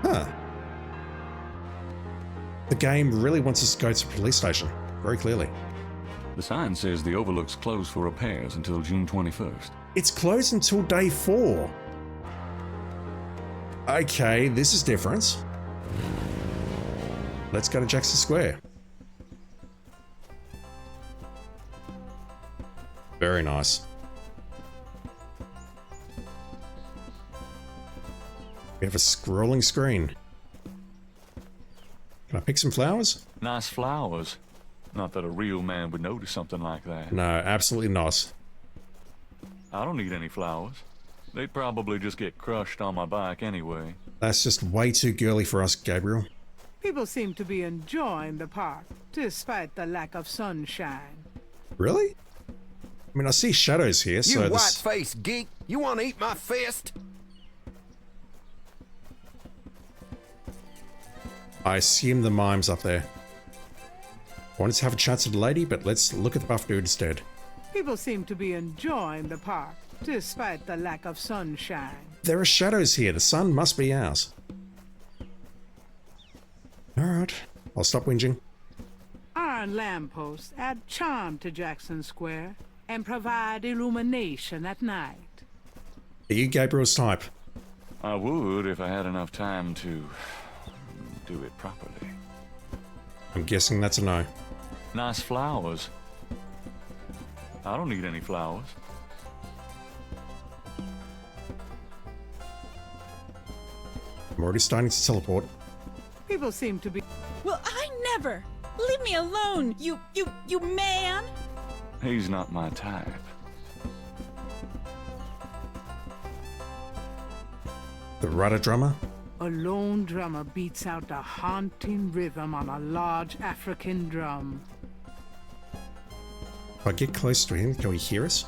Huh. The game really wants us to go to the police station, very clearly. The sign says the Overlook's closed for repairs until June 21st. It's closed until day 4. Okay, this is different. Let's go to Jackson Square. Very nice. We have a scrolling screen. Can I pick some flowers? Nice flowers. Not that a real man would notice something like that. No, absolutely not. I don't need any flowers. They'd probably just get crushed on my bike anyway. That's just way too girly for us, Gabriel. People seem to be enjoying the park, despite the lack of sunshine. Really? I mean, I see shadows here, so You white-faced geek! You want to eat my fist? I assume the mime's up there. I wanted to have a chat to the lady, but let's look at the buff dude instead. People seem to be enjoying the park, despite the lack of sunshine. There are shadows here. The sun must be out. Alright, I'll stop whinging. Iron lampposts add charm to Jackson Square and provide illumination at night. Are you Gabriel's type? I would if I had enough time to do it properly. I'm guessing that's a no. Nice flowers. I don't need any flowers. I'm already starting to teleport. People seem to be... Well, I never! Leave me alone, you man! He's not my type. The rudder drummer? A lone drummer beats out a haunting rhythm on a large African drum. If I get close to him, can we hear us?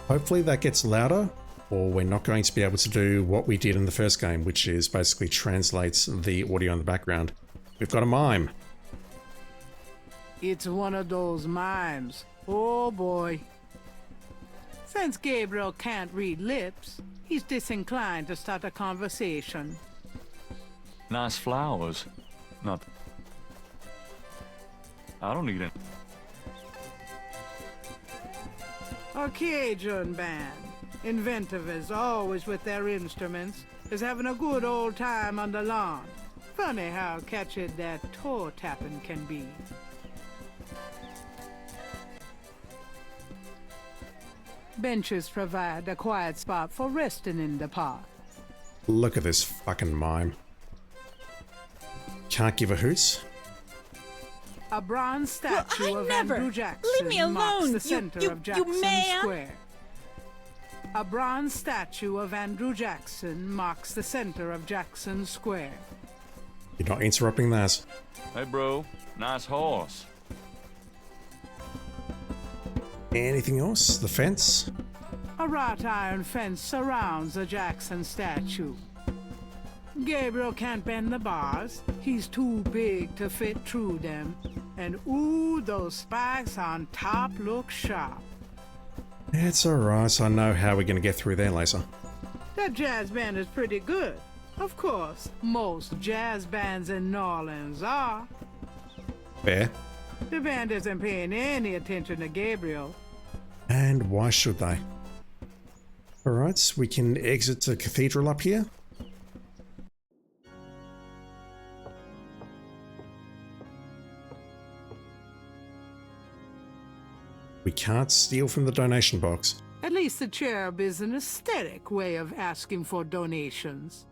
Hopefully that gets louder, or we're not going to be able to do what we did in the first game, which is basically translates the audio in the background. We've got a mime. It's one of those mimes. Oh boy. Since Gabriel can't read lips, he's disinclined to start a conversation. Nice flowers. Not... I don't need it. A Cajun band, inventive as always with their instruments, is having a good old time on the lawn. Funny how catchy that toe tapping can be. Benches provide a quiet spot for resting in the park. Look at this fucking mime. Can't give a hoot. A bronze statue Well, I of never. Andrew Jackson Leave me marks alone, the center you of Jackson man. Square. A bronze statue of Andrew Jackson marks the center of Jackson Square. You're not interrupting that. Hey, bro. Nice horse. Anything else? The fence? A wrought iron fence surrounds the Jackson statue. Gabriel can't bend the bars. He's too big to fit through them. And ooh, those spikes on top look sharp. It's alright, I know how we're going to get through there later. That jazz band is pretty good. Of course, most jazz bands in New Orleans are. Fair. The band isn't paying any attention to Gabriel. And why should they? Alright, we can exit the Cathedral up here. can't steal from the donation box. At least the cherub is an aesthetic way of asking for donations.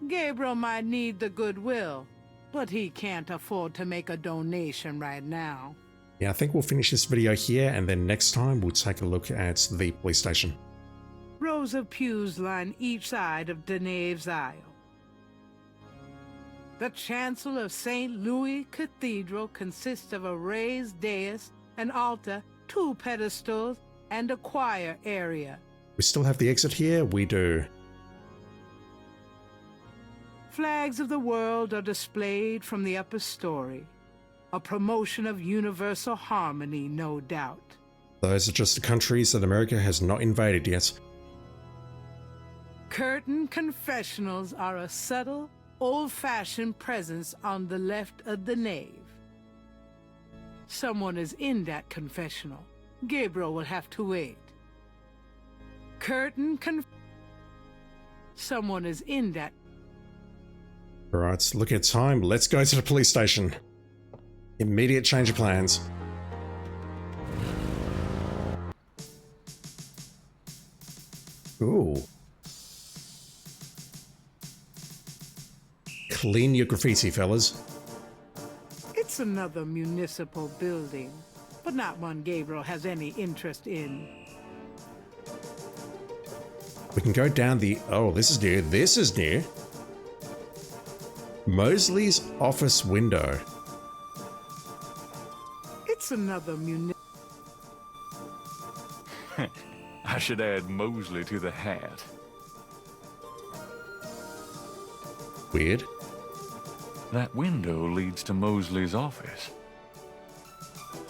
Gabriel might need the goodwill, but he can't afford to make a donation right now. Yeah, I think we'll finish this video here, and then next time we'll take a look at the police station. Rows of pews line each side of Denave's aisle. The chancel of St. Louis Cathedral consists of a raised dais, an altar, 2 pedestals, and a choir area. We still have the exit here? We do. Flags of the world are displayed from the upper story. A promotion of universal harmony, no doubt. Those are just the countries that America has not invaded yet. Curtain confessionals are a subtle, old-fashioned presence on the left of the nave. Someone is in that confessional. Gabriel will have to wait. Someone is in that. Alright, look at time. Let's go to the police station. Immediate change of plans. Ooh. Clean your graffiti, fellas. It's another municipal building, but not one Gabriel has any interest in. We can go down the... Oh, this is new. This is new. Mosley's office window. It's another I should add Mosley to the hat. Weird. That window leads to Mosley's office.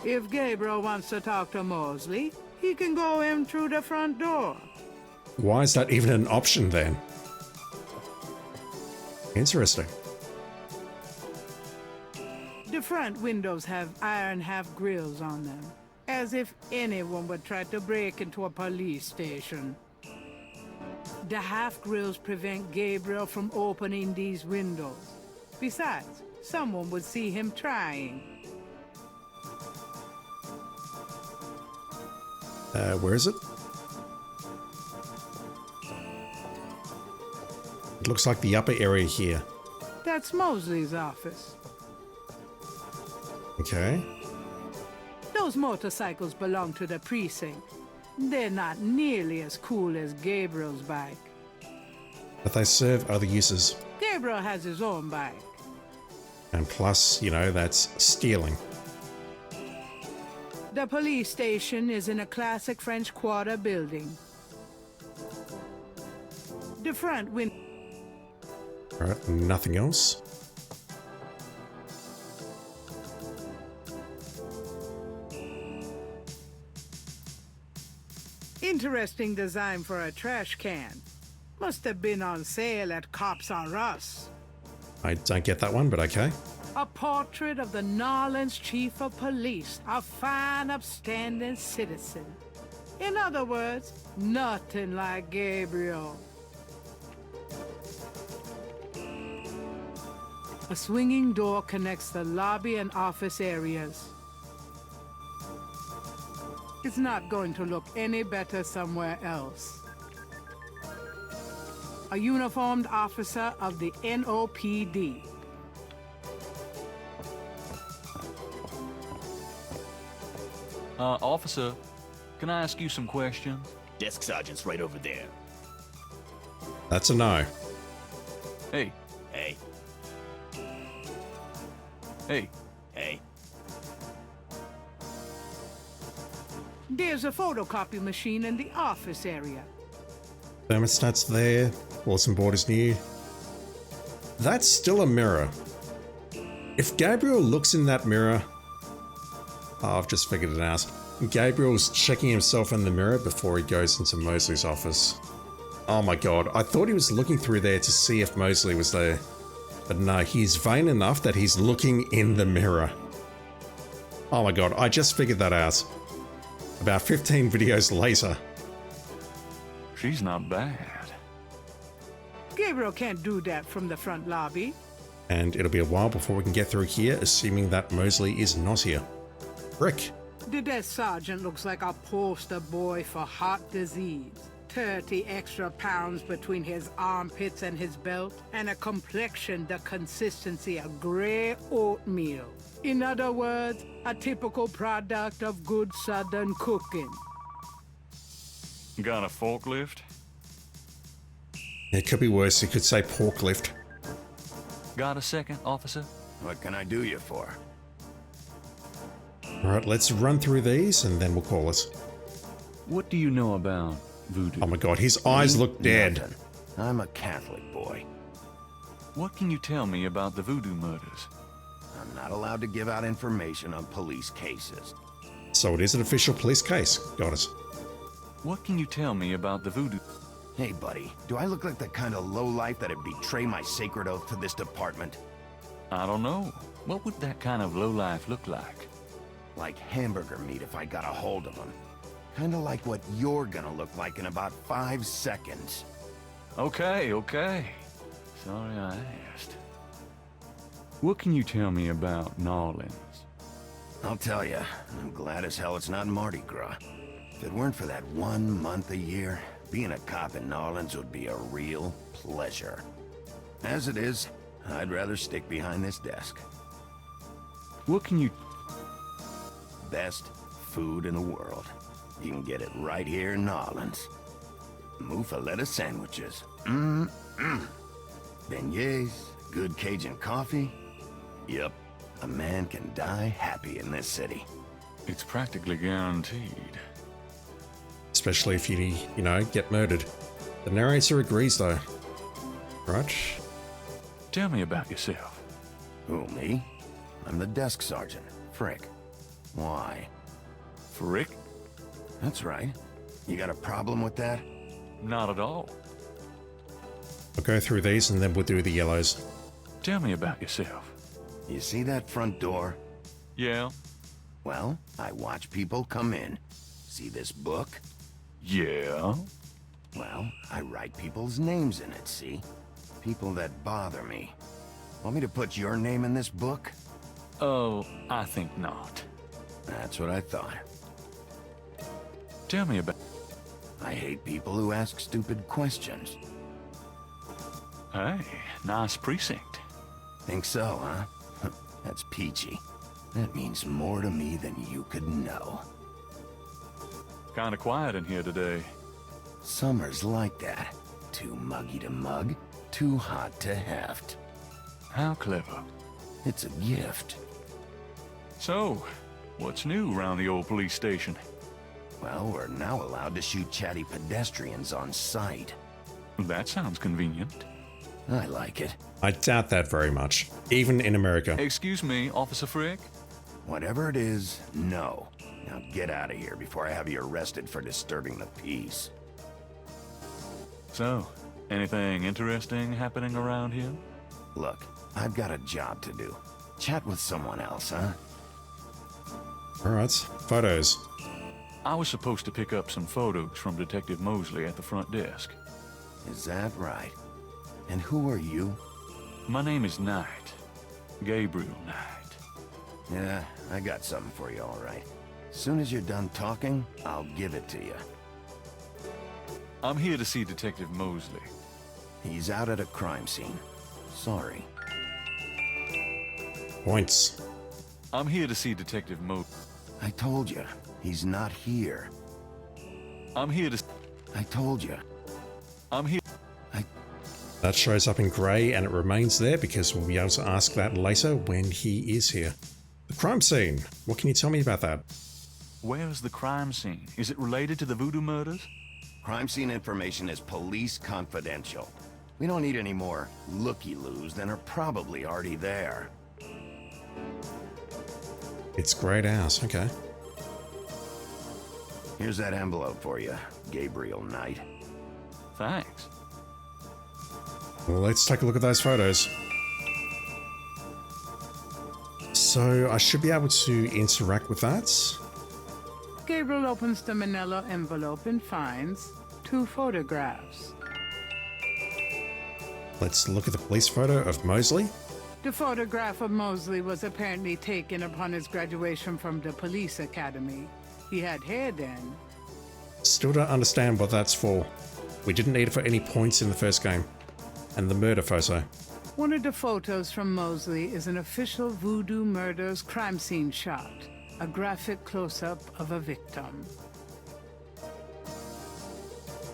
If Gabriel wants to talk to Mosley, he can go in through the front door. Why is that even an option then? Interesting. The front windows have iron half-grills on them, as if anyone would try to break into a police station. The half-grills prevent Gabriel from opening these windows. Besides, someone would see him trying. Where is it? It looks like the upper area here. That's Mosley's office. Okay. Those motorcycles belong to the precinct. They're not nearly as cool as Gabriel's bike. But they serve other uses. Gabriel has his own bike. And plus, you know, that's stealing. The police station is in a classic French Quarter building. The front window. Alright, nothing else. Interesting design for a trash can. Must have been on sale at Cops R Us. I don't get that one, but okay. A portrait of the Narlands Chief of Police, a fine, upstanding citizen. In other words, nothing like Gabriel. A swinging door connects the lobby and office areas. It's not going to look any better somewhere else. A uniformed officer of the NOPD. Officer, can I ask you some questions? Desk sergeant's right over there. That's a no. Hey. Hey. Hey. Hey. There's a photocopy machine in the office area. Thermostat's there. Bulletin board is new. That's still a mirror. If Gabriel looks in that mirror... Oh, I've just figured it out. Gabriel's checking himself in the mirror before he goes into Mosley's office. Oh my god, I thought he was looking through there to see if Mosley was there. But no, he's vain enough that he's looking in the mirror. Oh my god, I just figured that out. About 15 videos later. She's not bad. Gabriel can't do that from the front lobby. And it'll be a while before we can get through here, assuming that Mosley is not here. Rick, The desk sergeant looks like a poster boy for heart disease. 30 extra pounds between his armpits and his belt, and a complexion the consistency of gray oatmeal. In other words, a typical product of good southern cooking. Got a forklift? It could be worse. You could say pork lift. Got a second, officer? What can I do you for? Alright, let's run through these and then we'll call it. What do you know about voodoo? Oh my god, his eyes look dead. Nothing. I'm a Catholic boy. What can you tell me about the voodoo murders? I'm not allowed to give out information on police cases. So it is an official police case. Got it. What can you tell me about the voodoo? Hey, buddy, do I look like the kind of lowlife that'd betray my sacred oath to this department? I don't know. What would that kind of lowlife look like? Like hamburger meat if I got a hold of them. Kinda like what you're gonna look like in about 5 seconds. Okay. Sorry I asked. What can you tell me about New Orleans? I'll tell you, I'm glad as hell it's not Mardi Gras. If it weren't for that 1 month a year, being a cop in New Orleans would be a real pleasure. As it is, I'd rather stick behind this desk. What can you... Best food in the world. You can get it right here in New Orleans. Muffaletta sandwiches. Beignets, good Cajun coffee. Yep, a man can die happy in this city. It's practically guaranteed. Especially if you get murdered. The narrator agrees though. Right? Tell me about yourself. Who, me? I'm the desk sergeant, Frick. Why? Frick? That's right. You got a problem with that? Not at all. I'll go through these and then we'll do the yellows. Tell me about yourself. You see that front door? Yeah? Well, I watch people come in. See this book? Yeah? Well, I write people's names in it, see? People that bother me. Want me to put your name in this book? Oh, I think not. That's what I thought. Tell me about... I hate people who ask stupid questions. Hey, nice precinct. Think so, huh? That's peachy. That means more to me than you could know. Kinda quiet in here today. Summer's like that. Too muggy to mug, too hot to heft. How clever. It's a gift. So, what's new around the old police station? Well, we're now allowed to shoot chatty pedestrians on sight. That sounds convenient. I like it. I doubt that very much. Even in America. Excuse me, Officer Frick? Whatever it is, no. Now get out of here before I have you arrested for disturbing the peace. So, anything interesting happening around here? Look, I've got a job to do. Chat with someone else, huh? Alright, photos. I was supposed to pick up some photos from Detective Mosley at the front desk. Is that right? And who are you? My name is Knight. Gabriel Knight. Yeah, I got something for you, all right. Soon as you're done talking, I'll give it to you. I'm here to see Detective Mosley. He's out at a crime scene. Sorry. Points. I'm here to see Detective Mosley. I told you, he's not here. I'm here to... I told you. I'm here... That shows up in grey and it remains there because we'll be able to ask that later when he is here. The crime scene. What can you tell me about that? Where is the crime scene? Is it related to the voodoo murders? Crime scene information is police confidential. We don't need any more looky-loos than are probably already there. It's greyed out, okay. Here's that envelope for you, Gabriel Knight. Thanks. Well, let's take a look at those photos. So I should be able to interact with that. Gabriel opens the manila envelope and finds 2 photographs. Let's look at the police photo of Mosley. The photograph of Mosley was apparently taken upon his graduation from the police academy. He had hair then. Still don't understand what that's for. We didn't need it for any points in the first game. And the murder photo. One of the photos from Mosley is an official Voodoo Murders crime scene shot, a graphic close-up of a victim.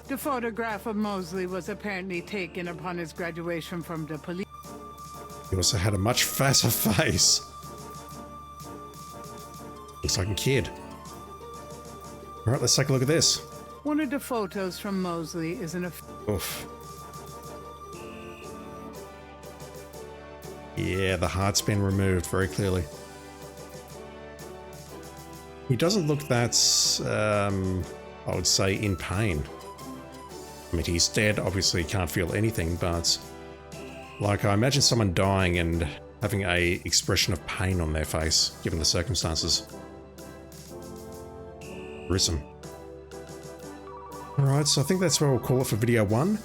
The photograph of Mosley was apparently taken upon his graduation from the police. He also had a much fatter face. Looks like a kid. Alright, let's take a look at this. One of the photos from Mosley is an... Oof. Yeah, the heart's been removed very clearly. He doesn't look that, I would say, in pain. I mean, he's dead, obviously can't feel anything, but like I imagine someone dying and having a expression of pain on their face, given the circumstances. Gruesome. Alright, so I think that's where we'll call it for video 1.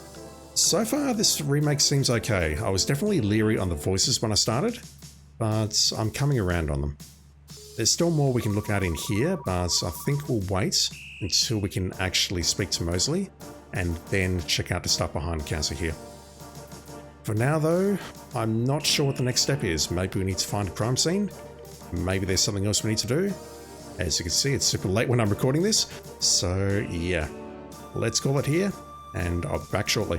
So far, this remake seems okay. I was definitely leery on the voices when I started, but I'm coming around on them. There's still more we can look at in here, but I think we'll wait until we can actually speak to Mosley and then check out the stuff behind the counter here. For now though, I'm not sure what the next step is. Maybe we need to find a crime scene. Maybe there's something else we need to do. As you can see, it's super late when I'm recording this. So yeah, let's call it here and I'll be back shortly.